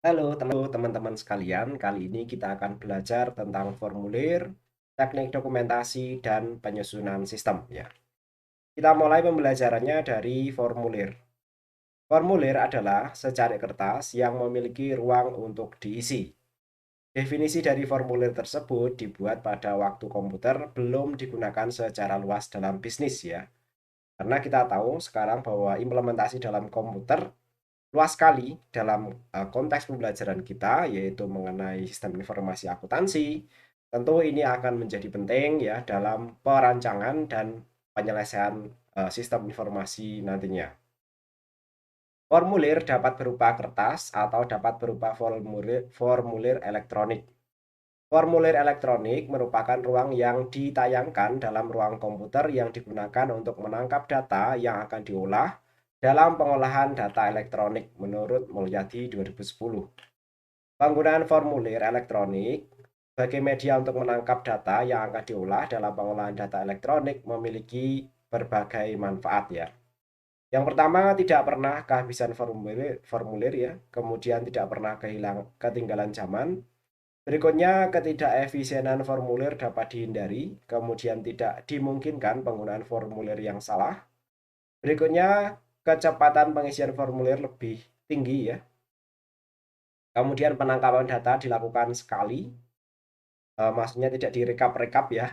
Halo teman-teman sekalian, kali ini kita akan belajar tentang formulir, teknik dokumentasi, dan penyusunan sistem ya. Kita mulai pembelajarannya dari formulir. Formulir adalah secari kertas yang memiliki ruang untuk diisi. Definisi dari formulir tersebut dibuat pada waktu komputer belum digunakan secara luas dalam bisnis ya. Karena kita tahu sekarang bahwa implementasi dalam komputer luas sekali dalam konteks pembelajaran kita, yaitu mengenai sistem informasi akuntansi. Tentu ini akan menjadi penting ya dalam perancangan dan penyelesaian sistem informasi nantinya. Formulir dapat berupa kertas atau dapat berupa formulir elektronik. Formulir elektronik merupakan ruang yang ditayangkan dalam ruang komputer yang digunakan untuk menangkap data yang akan diolah dalam pengolahan data elektronik menurut Mulyadi 2010. Penggunaan formulir elektronik sebagai media untuk menangkap data yang akan diolah dalam pengolahan data elektronik memiliki berbagai manfaat ya. Yang pertama, tidak pernah kehabisan formulir ya, kemudian tidak pernah ketinggalan zaman. Berikutnya, ketidakefisienan formulir dapat dihindari, kemudian tidak dimungkinkan penggunaan formulir yang salah. Berikutnya, kecepatan pengisian formulir lebih tinggi ya. Kemudian penangkapan data dilakukan sekali, maksudnya tidak direkap-rekap ya.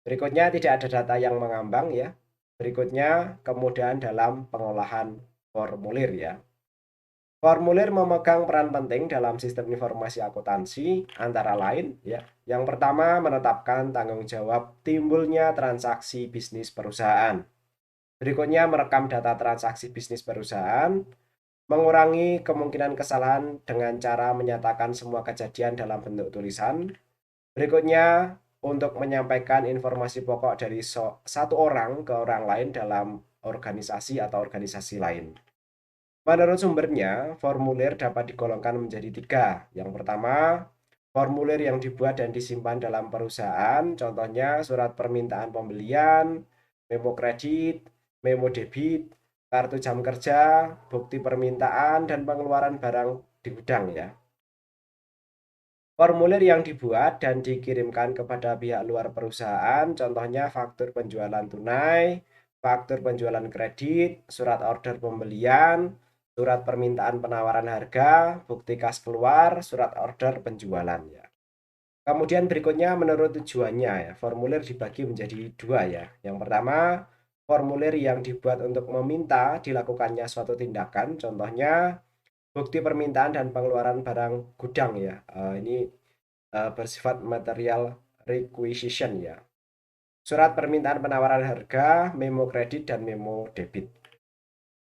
Berikutnya, tidak ada data yang mengambang ya. Berikutnya, kemudahan dalam pengolahan formulir ya. Formulir memegang peran penting dalam sistem informasi akuntansi antara lain ya. Yang pertama, menetapkan tanggung jawab timbulnya transaksi bisnis perusahaan. Berikutnya, merekam data transaksi bisnis perusahaan, mengurangi kemungkinan kesalahan dengan cara menyatakan semua kejadian dalam bentuk tulisan. Berikutnya, untuk menyampaikan informasi pokok dari satu orang ke orang lain dalam organisasi atau organisasi lain. Menurut sumbernya, formulir dapat digolongkan menjadi tiga. Yang pertama, formulir yang dibuat dan disimpan dalam perusahaan, contohnya surat permintaan pembelian, memo kredit, memo debit, kartu jam kerja, bukti permintaan, dan pengeluaran barang di gudang ya. Formulir yang dibuat dan dikirimkan kepada pihak luar perusahaan, contohnya faktur penjualan tunai, faktur penjualan kredit, surat order pembelian, surat permintaan penawaran harga, bukti kas keluar, surat order penjualan ya. Kemudian berikutnya menurut tujuannya ya, formulir dibagi menjadi dua ya. Yang pertama, formulir yang dibuat untuk meminta dilakukannya suatu tindakan, contohnya bukti permintaan dan pengeluaran barang gudang ya. Ini bersifat material requisition ya. Surat permintaan penawaran harga, memo kredit, dan memo debit.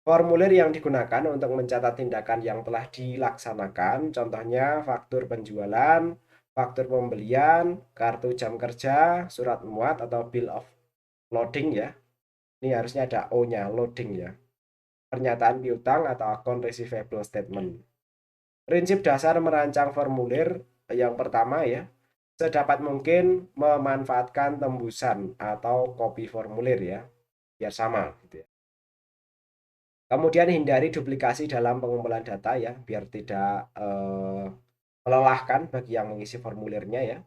Formulir yang digunakan untuk mencatat tindakan yang telah dilaksanakan, contohnya faktur penjualan, faktur pembelian, kartu jam kerja, surat muat atau bill of loading ya. Ini harusnya ada O-nya, loading ya. Pernyataan piutang atau account receivable statement. Prinsip dasar merancang formulir yang pertama ya, sedapat mungkin memanfaatkan tembusan atau kopi formulir ya, biar sama gitu ya. Kemudian hindari duplikasi dalam pengumpulan data ya, biar tidak melelahkan bagi yang mengisi formulirnya ya.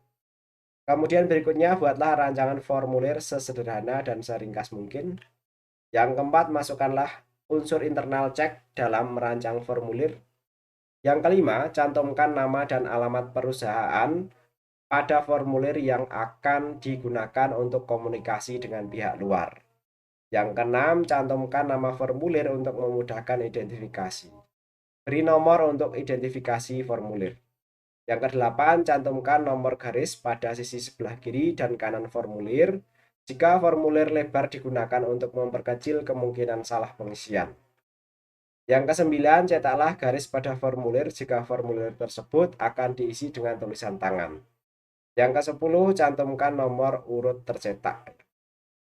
Kemudian berikutnya buatlah rancangan formulir sesederhana dan seringkas mungkin. Yang keempat, masukkanlah unsur internal cek dalam merancang formulir. Yang kelima, cantumkan nama dan alamat perusahaan pada formulir yang akan digunakan untuk komunikasi dengan pihak luar. Yang keenam, cantumkan nama formulir untuk memudahkan identifikasi. Beri nomor untuk identifikasi formulir. Yang kedelapan, cantumkan nomor garis pada sisi sebelah kiri dan kanan formulir jika formulir lebar digunakan untuk memperkecil kemungkinan salah pengisian. Yang kesembilan, cetaklah garis pada formulir jika formulir tersebut akan diisi dengan tulisan tangan. Yang ke-10, cantumkan nomor urut tercetak.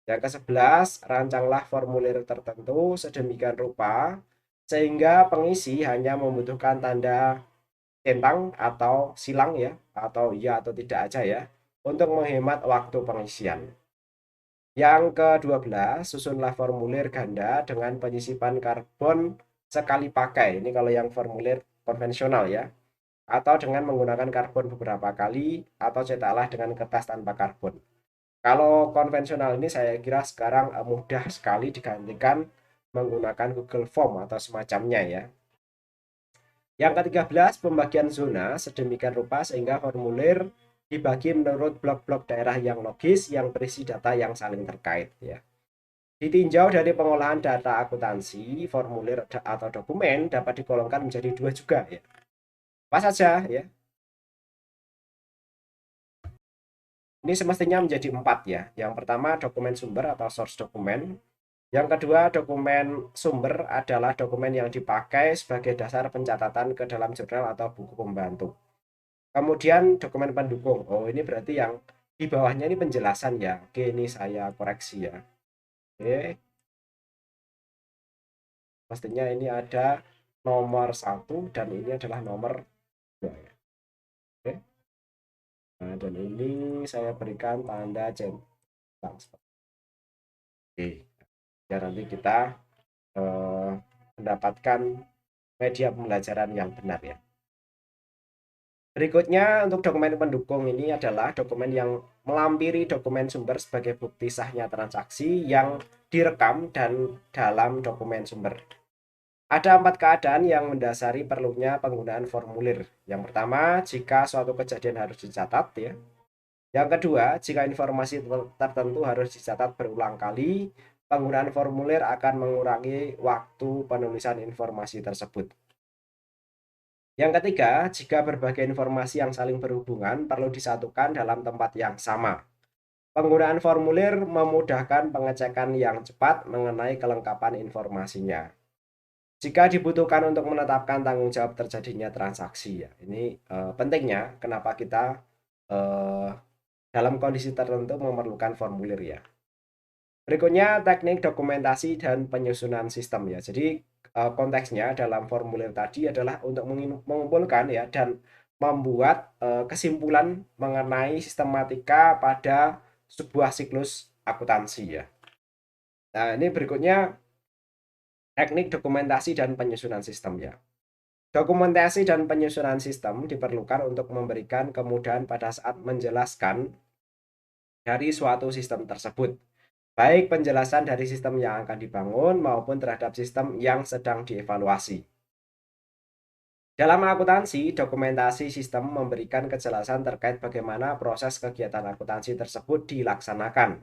Yang ke-11, rancanglah formulir tertentu sedemikian rupa sehingga pengisi hanya membutuhkan tanda centang atau silang ya, atau iya atau tidak aja ya, untuk menghemat waktu pengisian. Yang ke-12, susunlah formulir ganda dengan penyisipan karbon sekali pakai. Ini kalau yang formulir konvensional ya. atau dengan menggunakan karbon beberapa kali, atau cetaklah dengan kertas tanpa karbon. Kalau konvensional ini saya kira sekarang mudah sekali digantikan menggunakan Google Form atau semacamnya ya. Yang ke-13, pembagian zona sedemikian rupa sehingga formulir dibagi menurut blok-blok daerah yang logis yang berisi data yang saling terkait ya. Ditinjau dari pengolahan data akuntansi, formulir atau dokumen dapat digolongkan menjadi dua juga ya. Apa saja ya? Ini semestinya menjadi 4 ya. Yang pertama dokumen sumber atau source dokumen. Yang kedua, dokumen sumber adalah dokumen yang dipakai sebagai dasar pencatatan ke dalam jurnal atau buku pembantu. Kemudian dokumen pendukung. Oh, ini berarti yang di bawahnya ini penjelasan ya. Oke, ini saya koreksi ya. Oke, pastinya ini ada nomor 1 dan ini adalah nomor 2 ya. Oke. Nah, dan ini saya berikan tanda centang. Oke. Ya, nanti kita eh, mendapatkan media pembelajaran yang benar ya. Berikutnya untuk dokumen pendukung ini adalah dokumen yang melampiri dokumen sumber sebagai bukti sahnya transaksi yang direkam dan dalam dokumen sumber. Ada 4 keadaan yang mendasari perlunya penggunaan formulir. Yang pertama, jika suatu kejadian harus dicatat ya. Yang kedua, jika informasi tertentu harus dicatat berulang kali, penggunaan formulir akan mengurangi waktu penulisan informasi tersebut. Yang ketiga, jika berbagai informasi yang saling berhubungan perlu disatukan dalam tempat yang sama. Penggunaan formulir memudahkan pengecekan yang cepat mengenai kelengkapan informasinya. Jika dibutuhkan untuk menetapkan tanggung jawab terjadinya transaksi ya. Ini pentingnya kenapa kita eh, dalam kondisi tertentu memerlukan formulir ya. Berikutnya teknik dokumentasi dan penyusunan sistem ya. Jadi konteksnya dalam formulir tadi adalah untuk mengumpulkan ya dan membuat kesimpulan mengenai sistematika pada sebuah siklus akuntansi ya. Nah, ini berikutnya teknik dokumentasi dan penyusunan sistem ya. Dokumentasi dan penyusunan sistem diperlukan untuk memberikan kemudahan pada saat menjelaskan dari suatu sistem tersebut. Baik penjelasan dari sistem yang akan dibangun maupun terhadap sistem yang sedang dievaluasi. Dalam akuntansi, dokumentasi sistem memberikan kejelasan terkait bagaimana proses kegiatan akuntansi tersebut dilaksanakan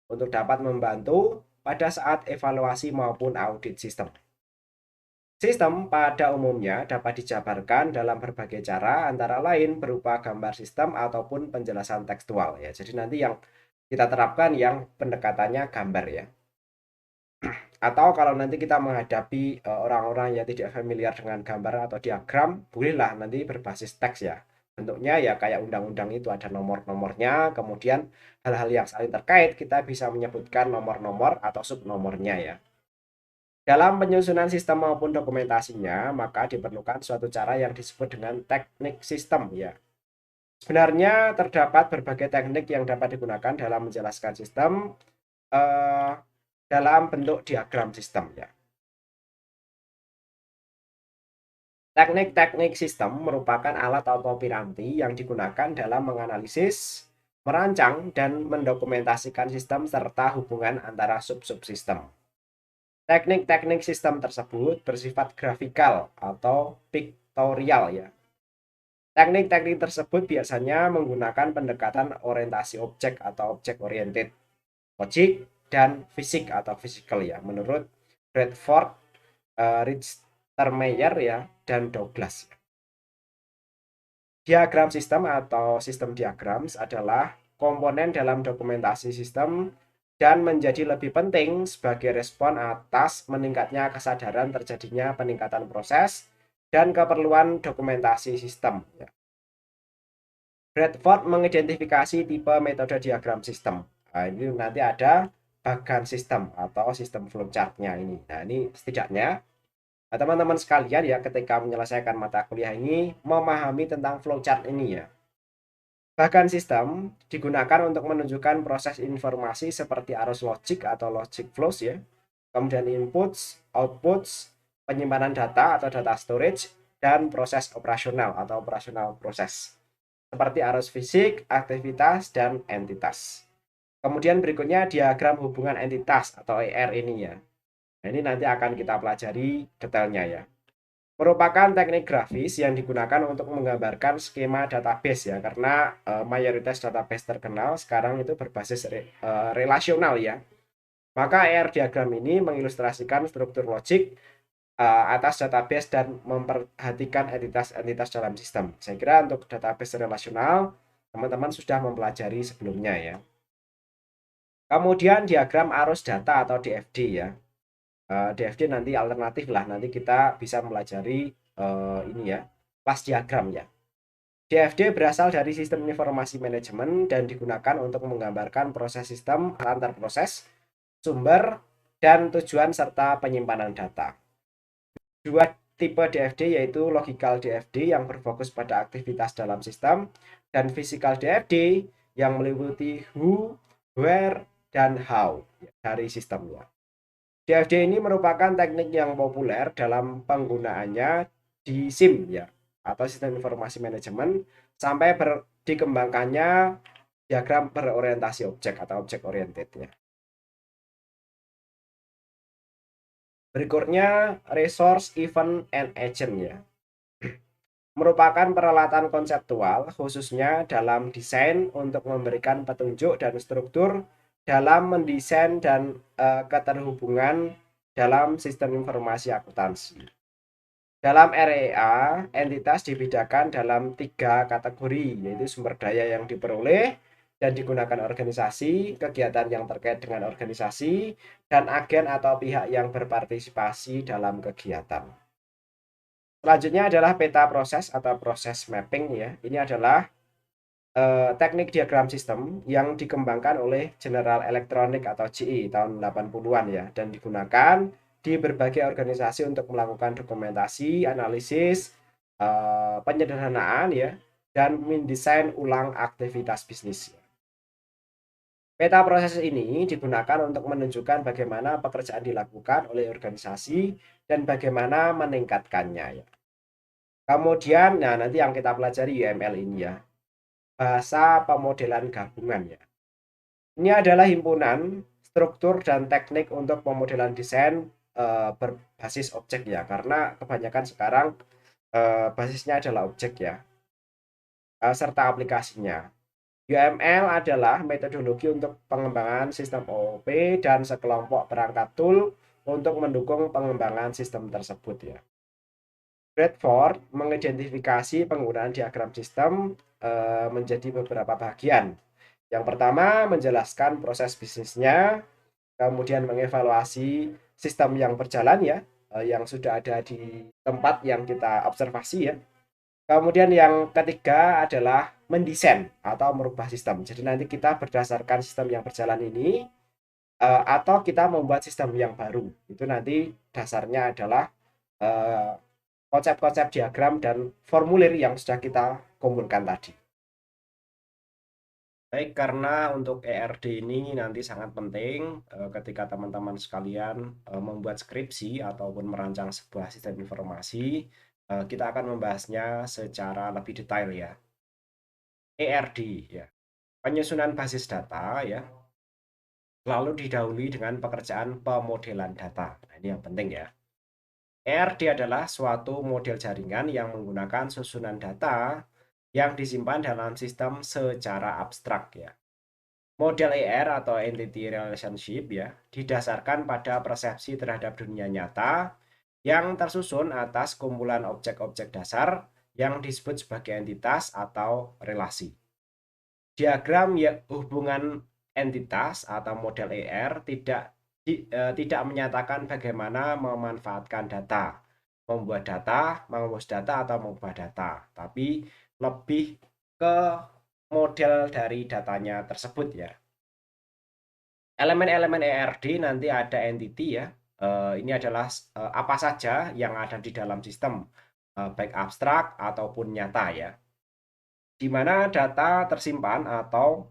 untuk dapat membantu pada saat evaluasi maupun audit sistem. Sistem pada umumnya dapat dijabarkan dalam berbagai cara, antara lain berupa gambar sistem ataupun penjelasan tekstual ya. Jadi nanti yang kita terapkan yang pendekatannya gambar ya. Atau kalau nanti kita menghadapi orang-orang yang tidak familiar dengan gambar atau diagram, bolehlah nanti berbasis teks ya. Bentuknya ya kayak undang-undang itu ada nomor-nomornya, kemudian hal-hal yang saling terkait kita bisa menyebutkan nomor-nomor atau subnomornya ya. Dalam penyusunan sistem maupun dokumentasinya, maka diperlukan suatu cara yang disebut dengan teknik sistem ya. Sebenarnya terdapat berbagai teknik yang dapat digunakan dalam menjelaskan sistem eh, dalam bentuk diagram sistem ya. Teknik-teknik sistem merupakan alat atau piranti yang digunakan dalam menganalisis, merancang, dan mendokumentasikan sistem serta hubungan antara sub-subsistem. Teknik-teknik sistem tersebut bersifat grafikal atau piktorial ya. Teknik-teknik tersebut biasanya menggunakan pendekatan orientasi objek atau objek oriented, logik, dan fisik atau physical ya, menurut Bradford, Richter-Meyer ya, dan Douglas. Diagram sistem atau sistem diagram adalah komponen dalam dokumentasi sistem dan menjadi lebih penting sebagai respon atas meningkatnya kesadaran terjadinya peningkatan proses dan keperluan dokumentasi sistem. Bradford mengidentifikasi tipe metode diagram sistem. Nah, ini nanti ada bagan sistem atau sistem flowchart-nya ini. Nah, ini setidaknya teman-teman sekalian ya ketika menyelesaikan mata kuliah ini memahami tentang flowchart ini ya. Bagan sistem digunakan untuk menunjukkan proses informasi seperti arus logik atau logic flows ya. Kemudian inputs, outputs, penyimpanan data atau data storage, dan proses operasional atau operasional proses, seperti arus fisik, aktivitas, dan entitas. Kemudian berikutnya diagram hubungan entitas atau ER ini ya. Nah, ini nanti akan kita pelajari detailnya ya. Merupakan teknik grafis yang digunakan untuk menggambarkan skema database ya, karena mayoritas database terkenal sekarang itu berbasis relasional ya. Maka ER diagram ini mengilustrasikan struktur logik atas database dan memperhatikan entitas-entitas dalam sistem. Saya kira untuk database relasional, teman-teman sudah mempelajari sebelumnya ya. Kemudian diagram arus data atau DFD ya. DFD nanti alternatif lah, nanti kita bisa mempelajari ini ya, kelas diagram ya. DFD berasal dari sistem informasi manajemen dan digunakan untuk menggambarkan proses sistem antar proses, sumber, dan tujuan serta penyimpanan data. Dua tipe DFD yaitu logical DFD yang berfokus pada aktivitas dalam sistem dan physical DFD yang meliputi who, where, dan how dari sistemnya. DFD ini merupakan teknik yang populer dalam penggunaannya di SIM ya, atau sistem informasi manajemen, sampai dikembangkannya diagram berorientasi objek atau object oriented ya. Berikutnya resource, event, and agent ya. Merupakan peralatan konseptual khususnya dalam desain untuk memberikan petunjuk dan struktur dalam mendesain dan keterhubungan dalam sistem informasi akuntansi. Dalam REA, entitas dibedakan dalam 3 kategori, yaitu sumber daya yang diperoleh dan digunakan organisasi, kegiatan yang terkait dengan organisasi, dan agen atau pihak yang berpartisipasi dalam kegiatan. Selanjutnya adalah peta proses atau proses mapping ya. Ini adalah teknik diagram sistem yang dikembangkan oleh General Electronic atau GE tahun 80-an ya, dan digunakan di berbagai organisasi untuk melakukan dokumentasi, analisis, penyederhanaan ya, dan mendesain ulang aktivitas bisnis. Peta proses ini digunakan untuk menunjukkan bagaimana pekerjaan dilakukan oleh organisasi dan bagaimana meningkatkannya ya. Kemudian, nah nanti yang kita pelajari UML ini ya, bahasa pemodelan gabungan ya. Ini adalah himpunan struktur dan teknik untuk pemodelan desain berbasis objek ya, karena kebanyakan sekarang basisnya adalah objek ya, serta aplikasinya. UML adalah metodologi untuk pengembangan sistem OOP dan sekelompok perangkat tool untuk mendukung pengembangan sistem tersebut ya. Bradford mengidentifikasi penggunaan diagram sistem menjadi beberapa bagian. Yang pertama, menjelaskan proses bisnisnya, kemudian mengevaluasi sistem yang berjalan ya, yang sudah ada di tempat yang kita observasi ya. Kemudian yang ketiga adalah mendesain atau merubah sistem. Jadi nanti kita berdasarkan sistem yang berjalan ini atau kita membuat sistem yang baru. Itu nanti dasarnya adalah konsep-konsep diagram dan formulir yang sudah kita kumpulkan tadi. Baik, karena untuk ERD ini nanti sangat penting ketika teman-teman sekalian membuat skripsi ataupun merancang sebuah sistem informasi, kita akan membahasnya secara lebih detail ya. ERD ya, penyusunan basis data ya, lalu didahului dengan pekerjaan pemodelan data. Nah, ini yang penting ya. ERD adalah suatu model jaringan yang menggunakan susunan data yang disimpan dalam sistem secara abstrak ya. Model ER atau Entity Relationship ya, didasarkan pada persepsi terhadap dunia nyata yang tersusun atas kumpulan objek-objek dasar yang disebut sebagai entitas atau relasi. Diagram ya, hubungan entitas atau model ER tidak menyatakan bagaimana memanfaatkan data, membuat data, mengurus data, atau mengubah data, tapi lebih ke model dari datanya tersebut ya. Elemen-elemen ERD nanti ada entity ya. Ini adalah apa saja yang ada di dalam sistem, baik abstrak ataupun nyata ya. Di mana data tersimpan atau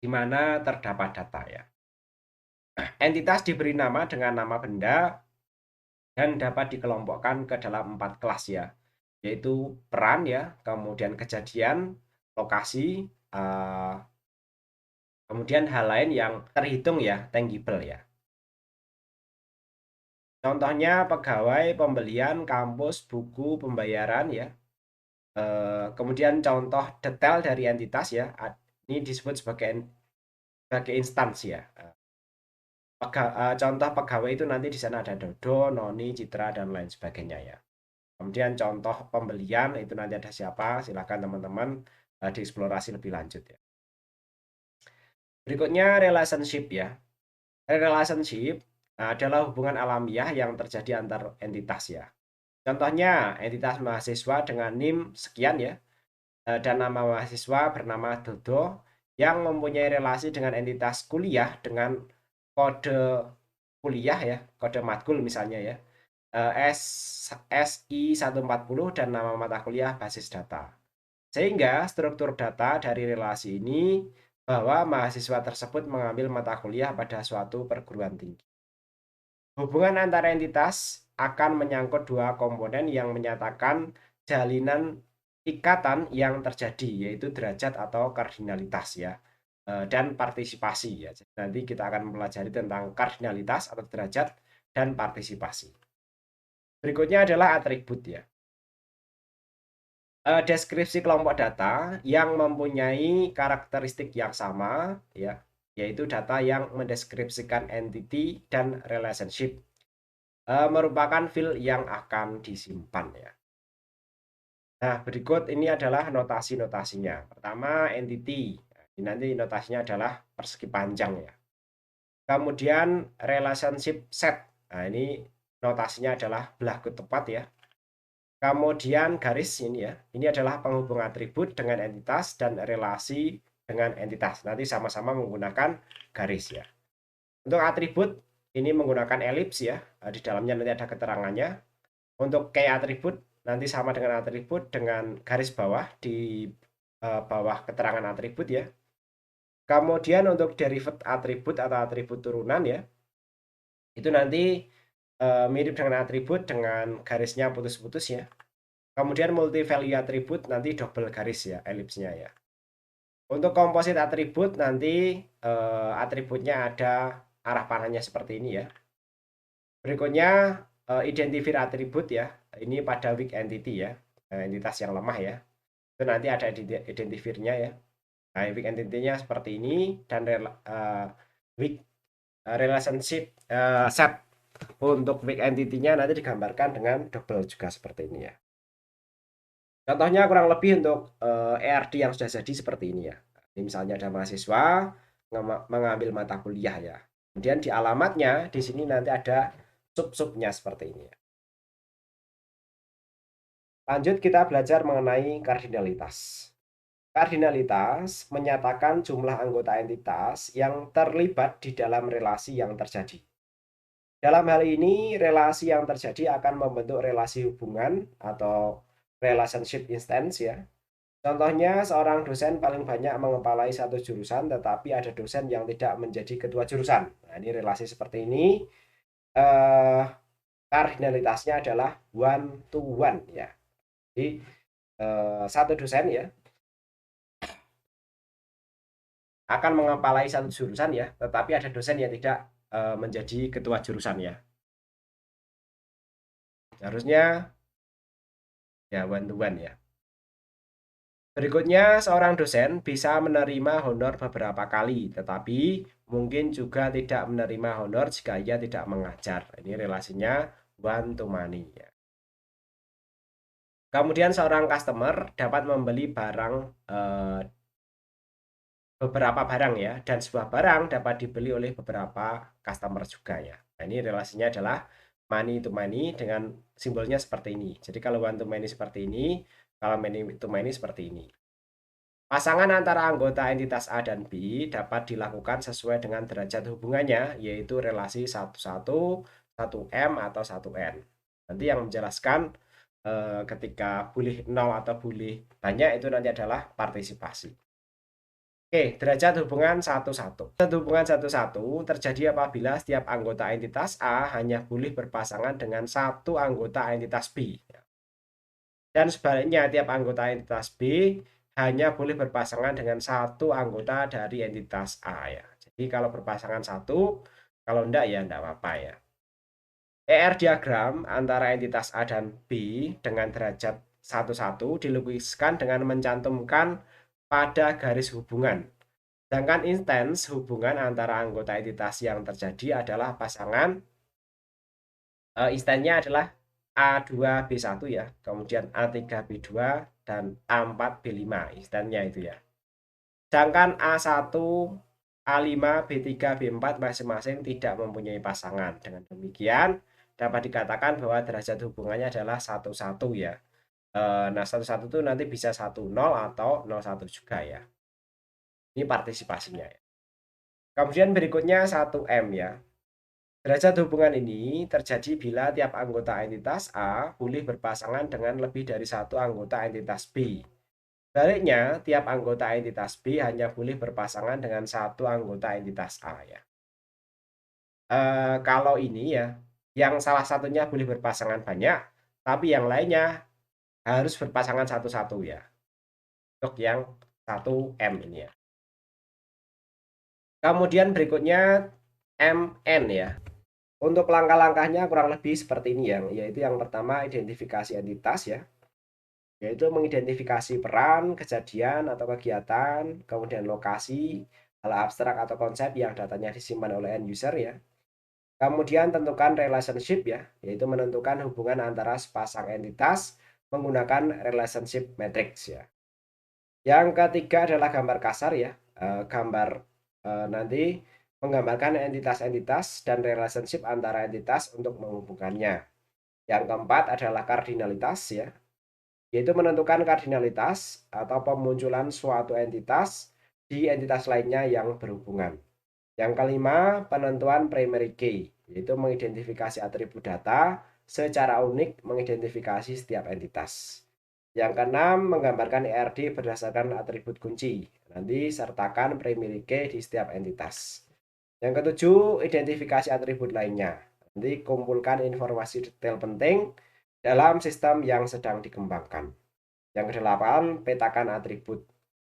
di mana terdapat data ya. Entitas diberi nama dengan nama benda, dan dapat dikelompokkan ke dalam 4 kelas ya, yaitu peran ya, kemudian kejadian, lokasi, kemudian hal lain yang terhitung ya, tangible ya. Contohnya pegawai, pembelian, kampus, buku, pembayaran ya. Kemudian contoh detail dari entitas ya, ini disebut sebagai instansi ya. Contoh pegawai itu nanti di sana ada Dodo, Noni, Citra, dan lain sebagainya ya. Kemudian contoh pembelian itu nanti ada siapa, silakan teman-teman dieksplorasi lebih lanjut ya. Berikutnya relationship ya. Relationship adalah hubungan alamiah yang terjadi antar entitas ya. Contohnya entitas mahasiswa dengan NIM sekian ya, dan nama mahasiswa bernama Dodo yang mempunyai relasi dengan entitas kuliah dengan kode kuliah ya, kode matkul misalnya ya, S SI 140 dan nama mata kuliah basis data. Sehingga struktur data dari relasi ini bahwa mahasiswa tersebut mengambil mata kuliah pada suatu perguruan tinggi. Hubungan antara entitas akan menyangkut dua komponen yang menyatakan jalinan ikatan yang terjadi, yaitu derajat atau kardinalitas ya, dan partisipasi ya. Jadi nanti kita akan mempelajari tentang kardinalitas atau derajat dan partisipasi. Berikutnya adalah atribut ya. Deskripsi kelompok data yang mempunyai karakteristik yang sama ya, yaitu data yang mendeskripsikan entity dan relationship, merupakan field yang akan disimpan ya. Nah, berikut ini adalah notasi-notasinya. Pertama, entity. Ini nanti notasinya adalah persegi panjang ya. Kemudian relationship set. Nah, ini notasinya adalah berlaku tepat ya. Kemudian garis ini ya. Ini adalah penghubung atribut dengan entitas dan relasi dengan entitas. Nanti sama-sama menggunakan garis ya. Untuk atribut ini menggunakan elips ya. Di dalamnya nanti ada keterangannya. Untuk key atribut nanti sama dengan atribut dengan garis bawah di bawah keterangan atribut ya. Kemudian untuk derivate atribut atau atribut turunan ya, itu nanti mirip dengan atribut dengan garisnya putus-putus ya. Kemudian multi value atribut nanti double garis ya, elipsnya ya. Untuk komposit atribut nanti atributnya ada arah panahnya seperti ini ya. Berikutnya identifier atribut ya. Ini pada weak entity ya, entitas yang lemah ya. Itu nanti ada identifiernya ya. Nah, weak entity-nya seperti ini dan weak relationship set untuk weak entity-nya nanti digambarkan dengan double juga seperti ini ya. Contohnya kurang lebih untuk ERD yang sudah jadi seperti ini ya. Ini misalnya ada mahasiswa mengambil mata kuliah ya. Kemudian di alamatnya di sini nanti ada sub-subnya seperti ini ya. Lanjut kita belajar mengenai kardinalitas. Kardinalitas menyatakan jumlah anggota entitas yang terlibat di dalam relasi yang terjadi. Dalam hal ini, relasi yang terjadi akan membentuk relasi hubungan atau relationship instance ya. Contohnya, seorang dosen paling banyak mengepalai satu jurusan, tetapi ada dosen yang tidak menjadi ketua jurusan. Nah, ini relasi seperti ini. Eh, Kardinalitasnya adalah one to one ya. Jadi, satu dosen ya akan mengepalai satu jurusan ya, tetapi ada dosen yang tidak menjadi ketua jurusan ya. Harusnya ya one to one ya. Berikutnya, seorang dosen bisa menerima honor beberapa kali, tetapi mungkin juga tidak menerima honor jika ia tidak mengajar. Ini relasinya one to many ya. Kemudian seorang customer dapat membeli barang beberapa barang ya, dan sebuah barang dapat dibeli oleh beberapa customer juga ya. Nah, ini relasinya adalah money to money dengan simbolnya seperti ini. Jadi kalau one to many seperti ini, kalau many to many seperti ini. Pasangan antara anggota entitas A dan B dapat dilakukan sesuai dengan derajat hubungannya, yaitu relasi 1-1, 1M, atau 1N. Nanti yang menjelaskan ketika boleh 0 atau boleh banyak itu nanti adalah partisipasi. Oke, derajat hubungan 1-1. Derajat hubungan 1-1 terjadi apabila setiap anggota entitas A hanya boleh berpasangan dengan satu anggota entitas B. Dan sebaliknya, tiap anggota entitas B hanya boleh berpasangan dengan satu anggota dari entitas A ya. Jadi kalau berpasangan satu, kalau enggak ya enggak apa-apa ya. ER diagram antara entitas A dan B dengan derajat 1-1 dilukiskan dengan mencantumkan pada garis hubungan. Sedangkan intens hubungan antara anggota entitas yang terjadi adalah pasangan instannya adalah A2B1 ya, kemudian A3B2 dan A4B5 instannya itu ya. Sedangkan A1, A5, B3, B4 masing-masing tidak mempunyai pasangan. Dengan demikian dapat dikatakan bahwa derajat hubungannya adalah 1-1 ya. Nah, 1-1 itu nanti bisa 1-0 atau 0-1 juga ya. Ini partisipasinya ya. Kemudian berikutnya 1M ya. Derajat hubungan ini terjadi bila tiap anggota entitas A boleh berpasangan dengan lebih dari satu anggota entitas B. Sebaliknya, tiap anggota entitas B hanya boleh berpasangan dengan satu anggota entitas A ya. Kalau ini ya, yang salah satunya boleh berpasangan banyak, tapi yang lainnya harus berpasangan satu-satu ya. Untuk yang 1M ini ya. Kemudian berikutnya MN ya. Untuk langkah-langkahnya kurang lebih seperti ini ya, yaitu yang pertama identifikasi entitas ya, yaitu mengidentifikasi peran, kejadian atau kegiatan, kemudian lokasi, hal abstrak atau konsep yang datanya disimpan oleh end user ya. Kemudian tentukan relationship ya, yaitu menentukan hubungan antara sepasang entitas menggunakan relationship matrix ya. Yang ketiga adalah gambar kasar ya, gambar nanti menggambarkan entitas-entitas dan relationship antara entitas untuk menghubungkannya. Yang keempat adalah kardinalitas ya, yaitu menentukan kardinalitas atau pemunculan suatu entitas di entitas lainnya yang berhubungan. Yang kelima, penentuan primary key, yaitu mengidentifikasi atribut data secara unik mengidentifikasi setiap entitas. Yang keenam, menggambarkan ERD berdasarkan atribut kunci. Nanti sertakan primary key di setiap entitas. Yang ketujuh, identifikasi atribut lainnya. Nanti kumpulkan informasi detail penting dalam sistem yang sedang dikembangkan. Yang kedelapan, petakan atribut.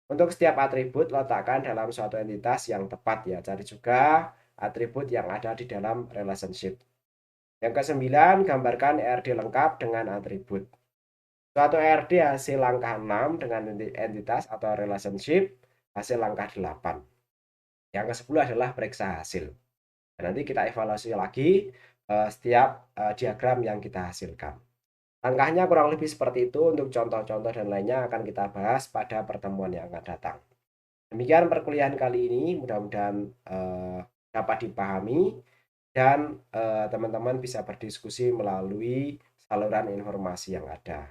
Untuk setiap atribut, letakkan dalam suatu entitas yang tepat ya. Cari juga atribut yang ada di dalam relationship. Yang kesembilan, gambarkan ERD lengkap dengan atribut. Suatu ERD hasil langkah 6 dengan entitas atau relationship hasil langkah 8. Yang ke-10 adalah periksa hasil. Dan nanti kita evaluasi lagi setiap diagram yang kita hasilkan. Langkahnya kurang lebih seperti itu. Untuk contoh-contoh dan lainnya akan kita bahas pada pertemuan yang akan datang. Demikian perkuliahan kali ini, mudah-mudahan dapat dipahami dan teman-teman bisa berdiskusi melalui saluran informasi yang ada.